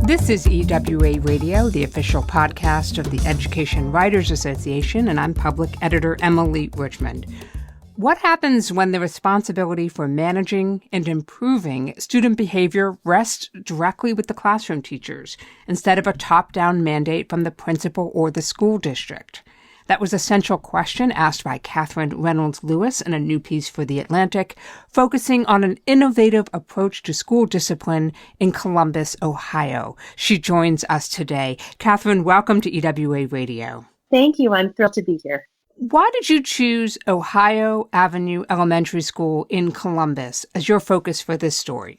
This is EWA Radio, the official podcast of the Education Writers Association, and I'm public editor Emily Richmond. What happens when the responsibility for managing and improving student behavior rests directly with the classroom teachers instead of a top-down mandate from the principal or the school district? That was a central question asked by Katherine Reynolds Lewis in a new piece for The Atlantic, focusing on an innovative approach to school discipline in Columbus, Ohio. She joins us today. Katherine, welcome to EWA Radio. Thank you. I'm thrilled to be here. Why did you choose Ohio Avenue Elementary School in Columbus as your focus for this story?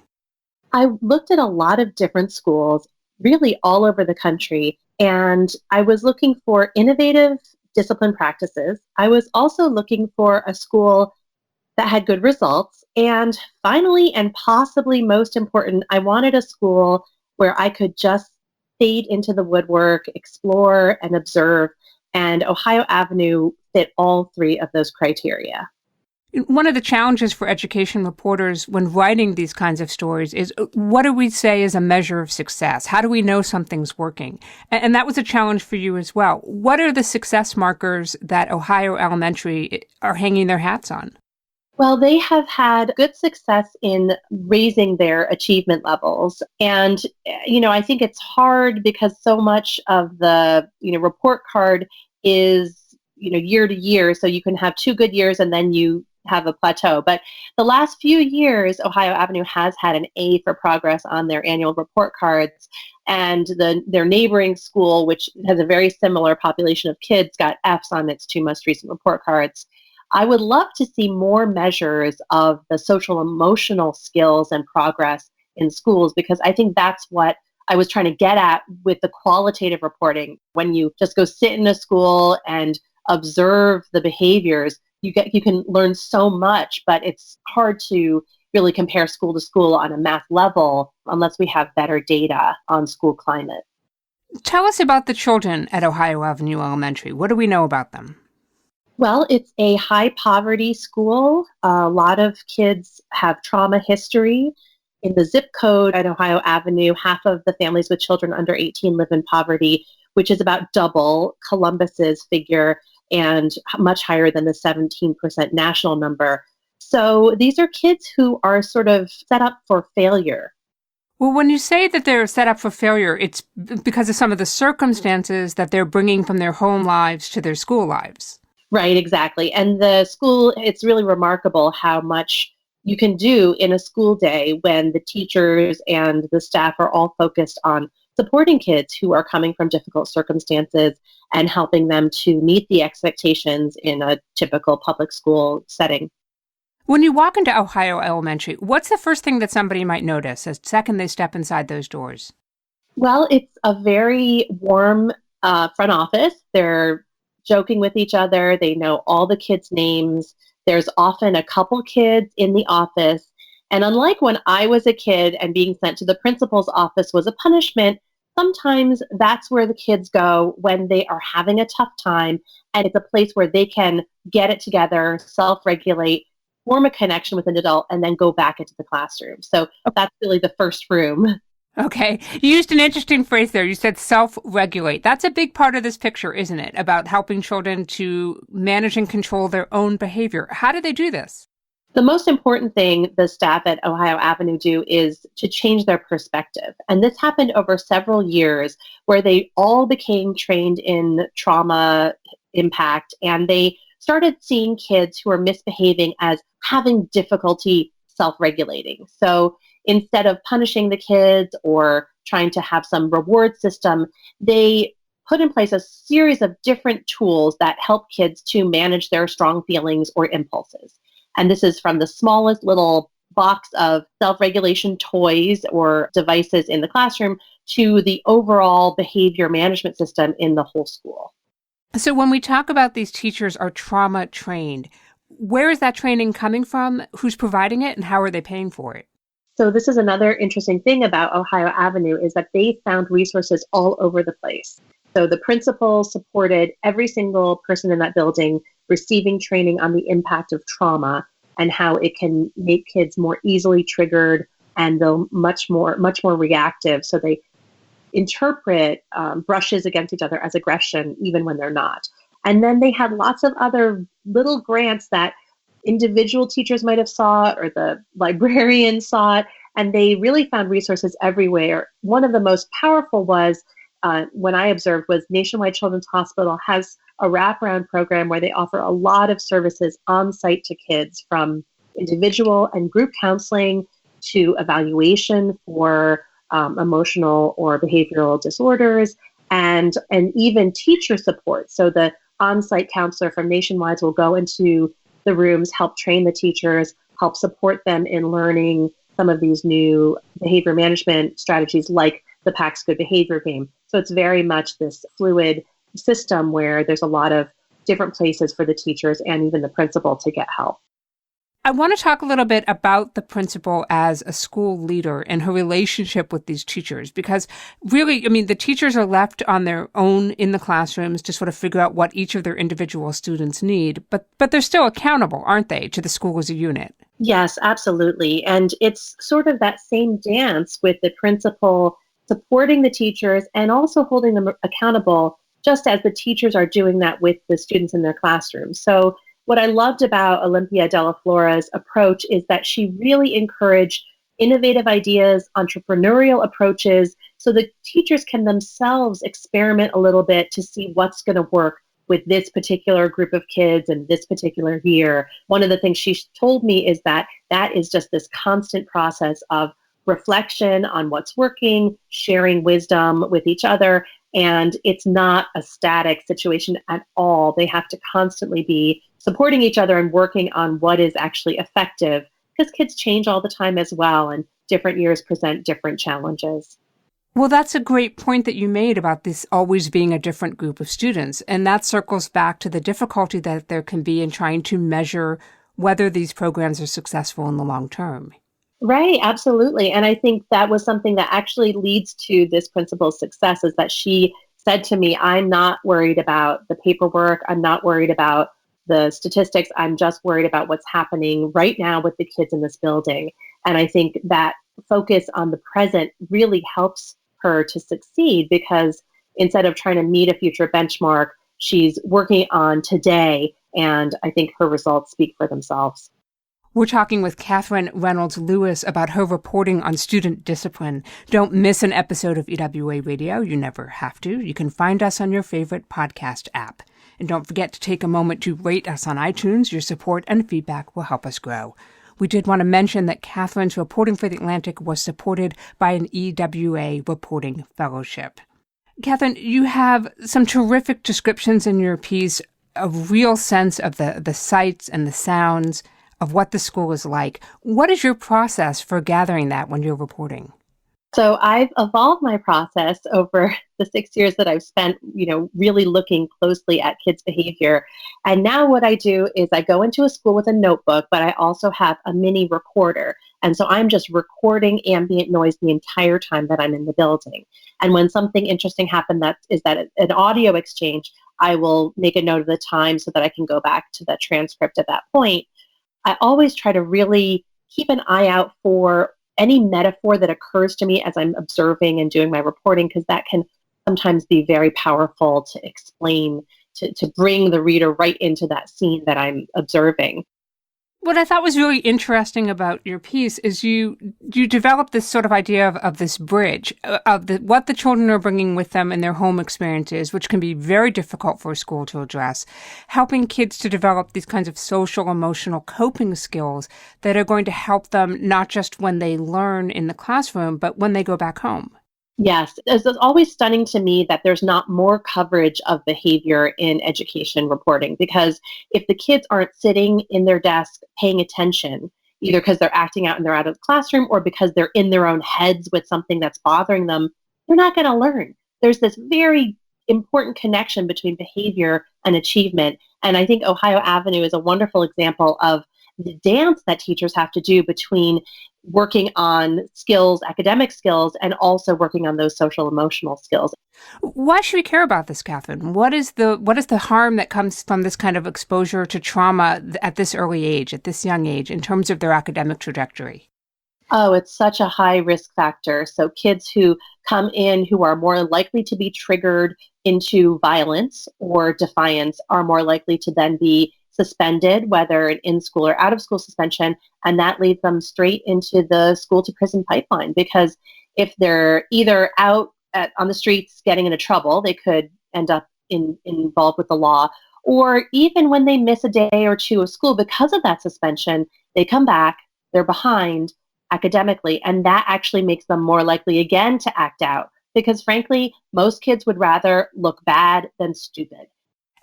I looked at a lot of different schools, really all over the country, and I was looking for innovative discipline practices. I was also looking for a school that had good results. And finally, and possibly most important, I wanted a school where I could just fade into the woodwork, explore, and observe. And Ohio Avenue fit all three of those criteria. One of the challenges for education reporters when writing these kinds of stories is what do we say is a measure of success? How do we know something's working? And that was a challenge for you as well. What are the success markers that Ohio Elementary are hanging their hats on? Well, they have had good success in raising their achievement levels. And, I think it's hard because so much of the, report card is, year to year. So you can have 2 good years and then you have a plateau. But the last few years, Ohio Avenue has had an A for progress on their annual report cards. And their neighboring school, which has a very similar population of kids, got Fs on its 2 most recent report cards. I would love to see more measures of the social emotional skills and progress in schools, because I think that's what I was trying to get at with the qualitative reporting. When you just go sit in a school and observe the behaviors, you can learn so much, but it's hard to really compare school to school on a math level unless we have better data on school climate. Tell us about the children at Ohio Avenue Elementary. What do we know about them? Well, it's a high poverty school. A lot of kids have trauma history. In the zip code at Ohio Avenue, half of the families with children under 18 live in poverty, which is about double Columbus's figure and much higher than the 17% national number. So these are kids who are sort of set up for failure. Well, when you say that they're set up for failure, it's because of some of the circumstances that they're bringing from their home lives to their school lives. Right, exactly. And the school, it's really remarkable how much you can do in a school day when the teachers and the staff are all focused on supporting kids who are coming from difficult circumstances and helping them to meet the expectations in a typical public school setting. When you walk into Ohio Elementary, what's the first thing that somebody might notice the second they step inside those doors? Well, it's a very warm front office. They're joking with each other. They know all the kids' names. There's often a couple kids in the office. And unlike when I was a kid and being sent to the principal's office was a punishment, sometimes that's where the kids go when they are having a tough time. And it's a place where they can get it together, self-regulate, form a connection with an adult, and then go back into the classroom. So that's really the first room. Okay. You used an interesting phrase there. You said self-regulate. That's a big part of this picture, isn't it? About helping children to manage and control their own behavior. How do they do this? The most important thing the staff at Ohio Avenue do is to change their perspective. And this happened over several years where they all became trained in trauma impact, and they started seeing kids who are misbehaving as having difficulty self-regulating. So instead of punishing the kids or trying to have some reward system, they put in place a series of different tools that help kids to manage their strong feelings or impulses. And this is from the smallest little box of self-regulation toys or devices in the classroom to the overall behavior management system in the whole school. So when we talk about these teachers are trauma trained, where is that training coming from? Who's providing it and how are they paying for it? So this is another interesting thing about Ohio Avenue is that they found resources all over the place. So the principal supported every single person in that building receiving training on the impact of trauma and how it can make kids more easily triggered and they're much more reactive. So they interpret brushes against each other as aggression, even when they're not. And then they had lots of other little grants that individual teachers might have sought or the librarian sought, and they really found resources everywhere. One of the most powerful was, when I observed, was Nationwide Children's Hospital has a wraparound program where they offer a lot of services on site to kids, from individual and group counseling to evaluation for emotional or behavioral disorders, and even teacher support. So the on-site counselor from Nationwide will go into the rooms, help train the teachers, help support them in learning some of these new behavior management strategies like the PACS Good Behavior game. So it's very much this fluid system where there's a lot of different places for the teachers and even the principal to get help. I want to talk a little bit about the principal as a school leader and her relationship with these teachers, because really, I mean, the teachers are left on their own in the classrooms to sort of figure out what each of their individual students need, but they're still accountable, aren't they, to the school as a unit? Yes, absolutely. And it's sort of that same dance with the principal supporting the teachers and also holding them accountable, just as the teachers are doing that with the students in their classrooms. So what I loved about Olympia de la Flora's approach is that she really encouraged innovative ideas, entrepreneurial approaches, so the teachers can themselves experiment a little bit to see what's going to work with this particular group of kids and this particular year. One of the things she told me is that is just this constant process of reflection on what's working, sharing wisdom with each other, and it's not a static situation at all. They have to constantly be supporting each other and working on what is actually effective, because kids change all the time as well, and different years present different challenges. Well, that's a great point that you made about this always being a different group of students. And that circles back to the difficulty that there can be in trying to measure whether these programs are successful in the long term. Right, absolutely. And I think that was something that actually leads to this principal's success, is that she said to me, I'm not worried about the paperwork. I'm not worried about the statistics. I'm just worried about what's happening right now with the kids in this building. And I think that focus on the present really helps her to succeed, because instead of trying to meet a future benchmark, she's working on today. And I think her results speak for themselves. We're talking with Katherine Reynolds Lewis about her reporting on student discipline. Don't miss an episode of EWA Radio. You never have to. You can find us on your favorite podcast app. And don't forget to take a moment to rate us on iTunes. Your support and feedback will help us grow. We did want to mention that Katherine's reporting for The Atlantic was supported by an EWA Reporting Fellowship. Katherine, you have some terrific descriptions in your piece, a real sense of the sights and the sounds of what the school is like. What is your process for gathering that when you're reporting? So I've evolved my process over the 6 years that I've spent, really looking closely at kids' behavior. And now what I do is I go into a school with a notebook, but I also have a mini recorder. And so I'm just recording ambient noise the entire time that I'm in the building. And when something interesting happens, that is an audio exchange, I will make a note of the time so that I can go back to the transcript at that point. I always try to really keep an eye out for any metaphor that occurs to me as I'm observing and doing my reporting, because that can sometimes be very powerful to explain, to bring the reader right into that scene that I'm observing. What I thought was really interesting about your piece is you developed this sort of idea of this bridge of what the children are bringing with them in their home experiences, which can be very difficult for a school to address, helping kids to develop these kinds of social, emotional coping skills that are going to help them not just when they learn in the classroom, but when they go back home. Yes, it's always stunning to me that there's not more coverage of behavior in education reporting, because if the kids aren't sitting in their desk paying attention, either because they're acting out and they're out of the classroom or because they're in their own heads with something that's bothering them, they're not going to learn. There's this very important connection between behavior and achievement. And I think Ohio Avenue is a wonderful example of the dance that teachers have to do between working on skills, academic skills, and also working on those social emotional skills. Why should we care about this, Katherine? What is the harm that comes from this kind of exposure to trauma at this early age, at this young age, in terms of their academic trajectory? Oh, it's such a high risk factor. So kids who come in who are more likely to be triggered into violence or defiance are more likely to then be suspended, whether an in school or out of school suspension. And that leads them straight into the school to prison pipeline because if they're either on the streets getting into trouble, they could end up involved with the law. Or even when they miss a day or two of school because of that suspension, they come back, they're behind academically, and that actually makes them more likely again to act out because frankly, most kids would rather look bad than stupid.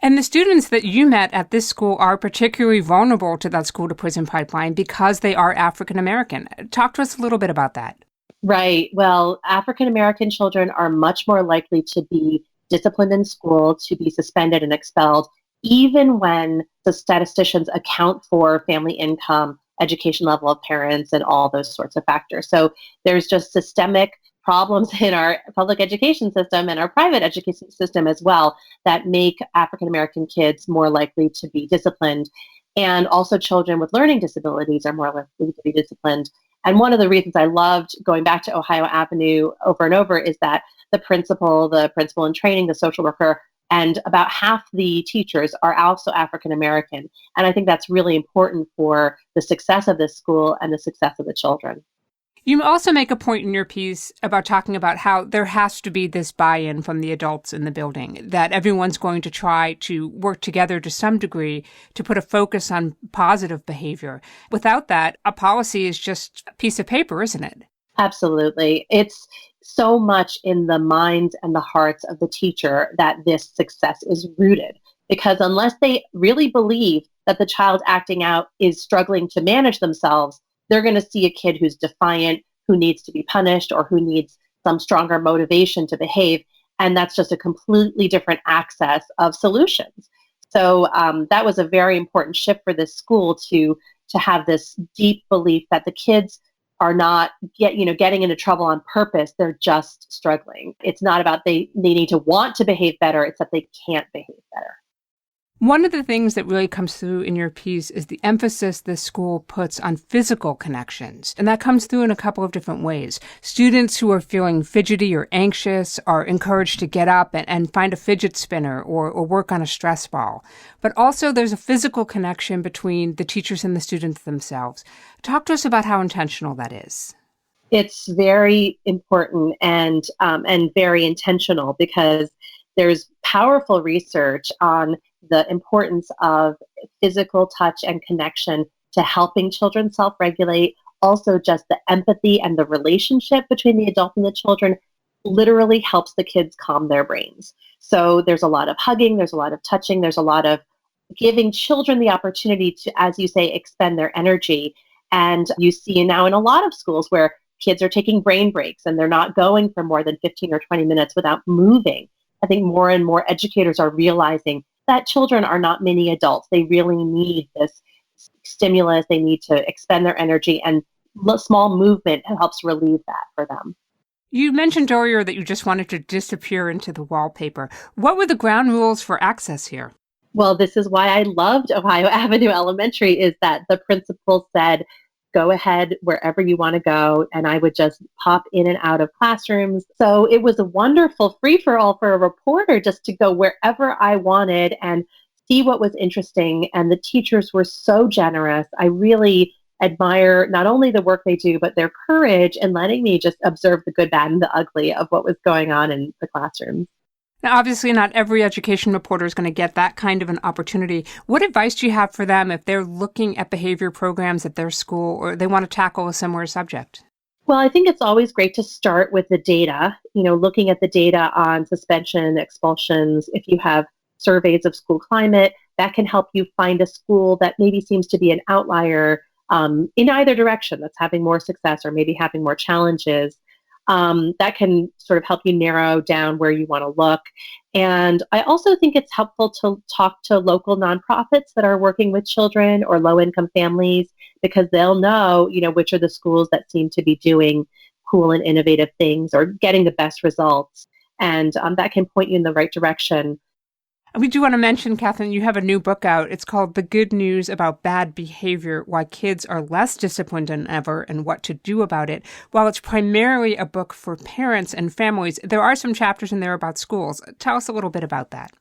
And the students that you met at this school are particularly vulnerable to that school to prison pipeline because they are African American. Talk to us a little bit about that. Right. Well, African American children are much more likely to be disciplined in school, to be suspended and expelled, even when the statisticians account for family income, education level of parents, and all those sorts of factors. So there's just systemic problems in our public education system and our private education system as well that make African American kids more likely to be disciplined. And also children with learning disabilities are more likely to be disciplined. And one of the reasons I loved going back to Ohio Avenue over and over is that the principal in training, the social worker, and about half the teachers are also African American. And I think that's really important for the success of this school and the success of the children. You also make a point in your piece about talking about how there has to be this buy-in from the adults in the building, that everyone's going to try to work together to some degree to put a focus on positive behavior. Without that, a policy is just a piece of paper, isn't it? Absolutely. It's so much in the minds and the hearts of the teacher that this success is rooted. Because unless they really believe that the child acting out is struggling to manage themselves, they're going to see a kid who's defiant, who needs to be punished, or who needs some stronger motivation to behave. And that's just a completely different access of solutions. So that was a very important shift for this school to have this deep belief that the kids are not getting into trouble on purpose. They're just struggling. It's not about they need to want to behave better. It's that they can't behave better. One of the things that really comes through in your piece is the emphasis this school puts on physical connections. And that comes through in a couple of different ways. Students who are feeling fidgety or anxious are encouraged to get up and find a fidget spinner or work on a stress ball. But also there's a physical connection between the teachers and the students themselves. Talk to us about how intentional that is. It's very important and very intentional because there's powerful research on the importance of physical touch and connection to helping children self-regulate. Also, just the empathy and the relationship between the adult and the children literally helps the kids calm their brains. So there's a lot of hugging, there's a lot of touching, there's a lot of giving children the opportunity to, as you say, expend their energy. And you see now in a lot of schools where kids are taking brain breaks and they're not going for more than 15 or 20 minutes without moving. I think more and more educators are realizing that children are not mini adults. They really need this stimulus. They need to expend their energy, and small movement helps relieve that for them. You mentioned earlier that you just wanted to disappear into the wallpaper. What were the ground rules for access here? Well, this is why I loved Ohio Avenue Elementary, is that the principal said, go ahead wherever you want to go. And I would just pop in and out of classrooms. So it was a wonderful free-for-all for a reporter just to go wherever I wanted and see what was interesting. And the teachers were so generous. I really admire not only the work they do, but their courage in letting me just observe the good, bad, and the ugly of what was going on in the classrooms. Now, obviously, not every education reporter is going to get that kind of an opportunity. What advice do you have for them if they're looking at behavior programs at their school or they want to tackle a similar subject? Well, I think it's always great to start with the data, looking at the data on suspension, expulsions. If you have surveys of school climate, that can help you find a school that maybe seems to be an outlier in either direction, that's having more success or maybe having more challenges. That can sort of help you narrow down where you want to look. And I also think it's helpful to talk to local nonprofits that are working with children or low-income families, because they'll know, which are the schools that seem to be doing cool and innovative things or getting the best results. And that can point you in the right direction. We do want to mention, Katherine, you have a new book out. It's called The Good News About Bad Behavior, Why Kids Are Less Disciplined Than Ever and What to Do About It. While it's primarily a book for parents and families, there are some chapters in there about schools. Tell us a little bit about that.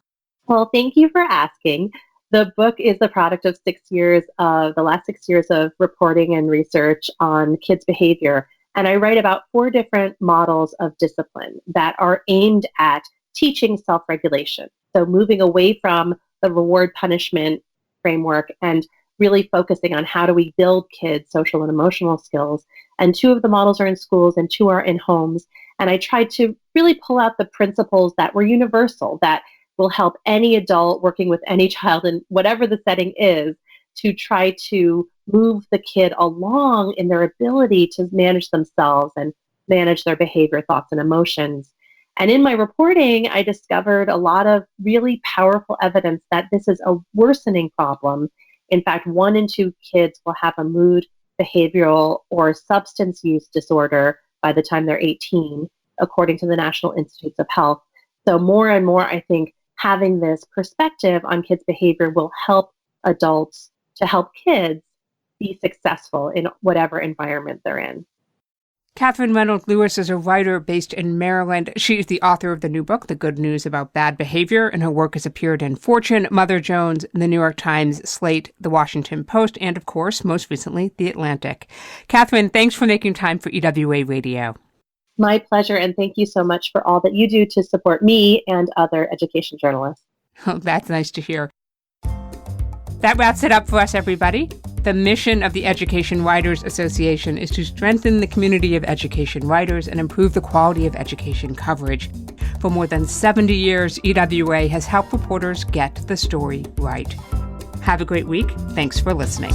Well, thank you for asking. The book is the product of the last 6 years of reporting and research on kids' behavior. And I write about 4 different models of discipline that are aimed at teaching self-regulation. So moving away from the reward punishment framework and really focusing on how do we build kids' social and emotional skills. And 2 of the models are in schools and 2 are in homes. And I tried to really pull out the principles that were universal, that will help any adult working with any child in whatever the setting is to try to move the kid along in their ability to manage themselves and manage their behavior, thoughts, and emotions. And in my reporting, I discovered a lot of really powerful evidence that this is a worsening problem. In fact, 1 in 2 kids will have a mood, behavioral, or substance use disorder by the time they're 18, according to the National Institutes of Health. So more and more, I think, having this perspective on kids' behavior will help adults to help kids be successful in whatever environment they're in. Katherine Reynolds Lewis is a writer based in Maryland. She is the author of the new book, The Good News About Bad Behavior, and her work has appeared in Fortune, Mother Jones, The New York Times, Slate, The Washington Post, and, of course, most recently, The Atlantic. Katherine, thanks for making time for EWA Radio. My pleasure, and thank you so much for all that you do to support me and other education journalists. Oh, that's nice to hear. That wraps it up for us, everybody. The mission of the Education Writers Association is to strengthen the community of education writers and improve the quality of education coverage. For more than 70 years, EWA has helped reporters get the story right. Have a great week. Thanks for listening.